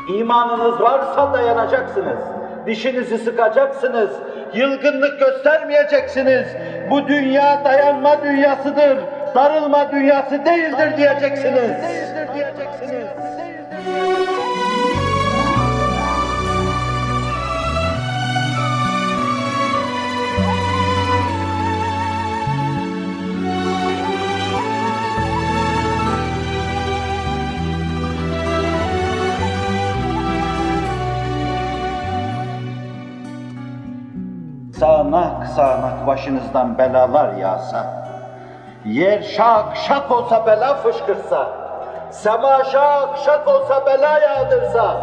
İmanınız varsa dayanacaksınız. Dişinizi sıkacaksınız. Yılgınlık göstermeyeceksiniz. Bu dünya dayanma dünyasıdır. Darılma dünyası değildir diyeceksiniz. Sağanak sağanak başınızdan belalar yağsa, yer şak şak olsa bela fışkırsa, sema şak şak olsa bela yağdırsa,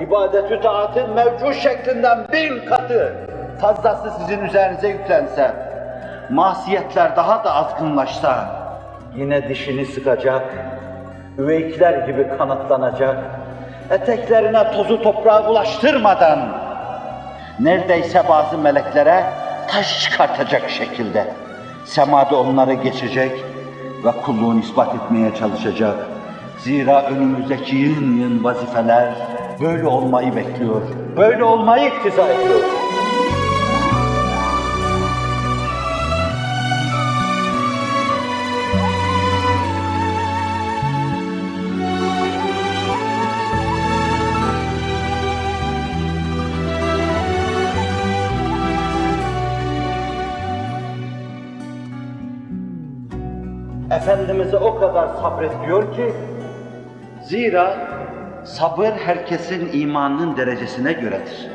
ibadet-ü taatın mevcut şeklinden 1000 katı fazlası sizin üzerinize yüklense, masiyetler daha da azgınlaşsa, yine dişini sıkacak, üveykler gibi kanatlanacak, eteklerine tozu toprağı bulaştırmadan, neredeyse bazı meleklere taş çıkartacak şekilde semada onları geçecek ve kulluğunu ispat etmeye çalışacak. Zira önümüzdeki yığın yığın vazifeler böyle olmayı bekliyor, böyle olmayı iktiza ediyor. Efendimiz'e o kadar sabrediyor ki, zira sabır herkesin imanının derecesine göredir.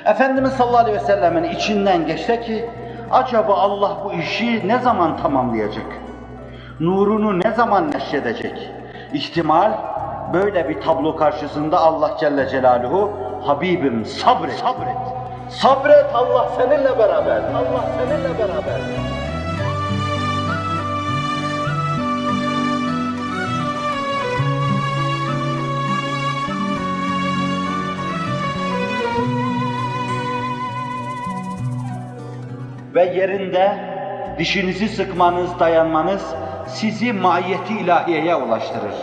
Efendimiz sallallahu aleyhi ve sellemin içinden geçti ki, acaba Allah bu işi ne zaman tamamlayacak? Nurunu ne zaman neşredecek? İhtimal, böyle bir tablo karşısında Allah Celle Celaluhu, Habibim sabret, sabret, sabret, Allah seninle beraber, Allah seninle beraber. Ve yerinde dişinizi sıkmanız, dayanmanız sizi maiyeti ilahiyeye ulaştırır.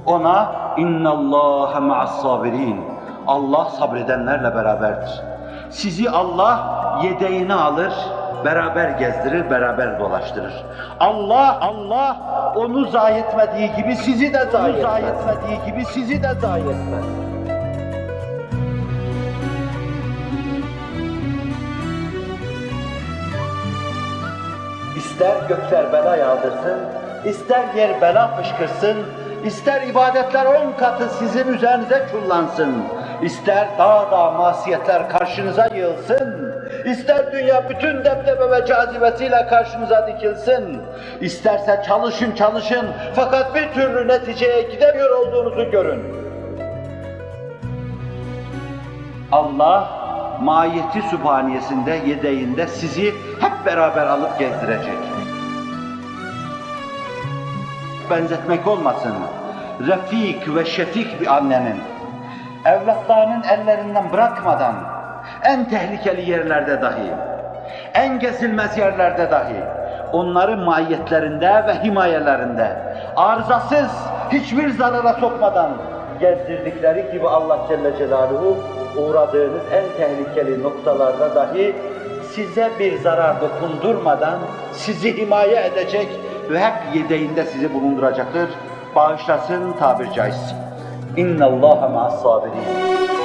Ona اِنَّ اللّٰهَ مَعَ الصَّابِرِينَ Allah sabredenlerle beraberdir. Sizi Allah yedeğine alır, beraber gezdirir, beraber dolaştırır. Allah onu zayi etmediği gibi sizi de zayi etmez. İster gökler bela yağdırsın, ister yer bela fışkırsın, ister ibadetler 10 katı sizin üzerinize çullansın, ister dağ masiyetler karşınıza yığılsın, ister dünya bütün debdebe ve cazibesiyle karşınıza dikilsin, isterse çalışın fakat bir türlü neticeye gidemiyor olduğunuzu görün. Allah mahiyeti sübhaniyesinde, yedeğinde sizi hep beraber alıp gezdirecek. Benzetmek olmasın, refik ve şefik bir annenin, evlatlarının ellerinden bırakmadan, en tehlikeli yerlerde dahi, en gezilmez yerlerde dahi, onların mahiyetlerinde ve himayelerinde, arızasız, hiçbir zarara sokmadan gezdirdikleri gibi Allah Celle Celaluhu, uğradığınız en tehlikeli noktalarda dahi size bir zarar dokundurmadan sizi himaye edecek ve hep yedeğinde sizi bulunduracaktır. Bağışlasın tabir caizse. اِنَّ اللّٰهَ مَعَ الصَّابِرِينَ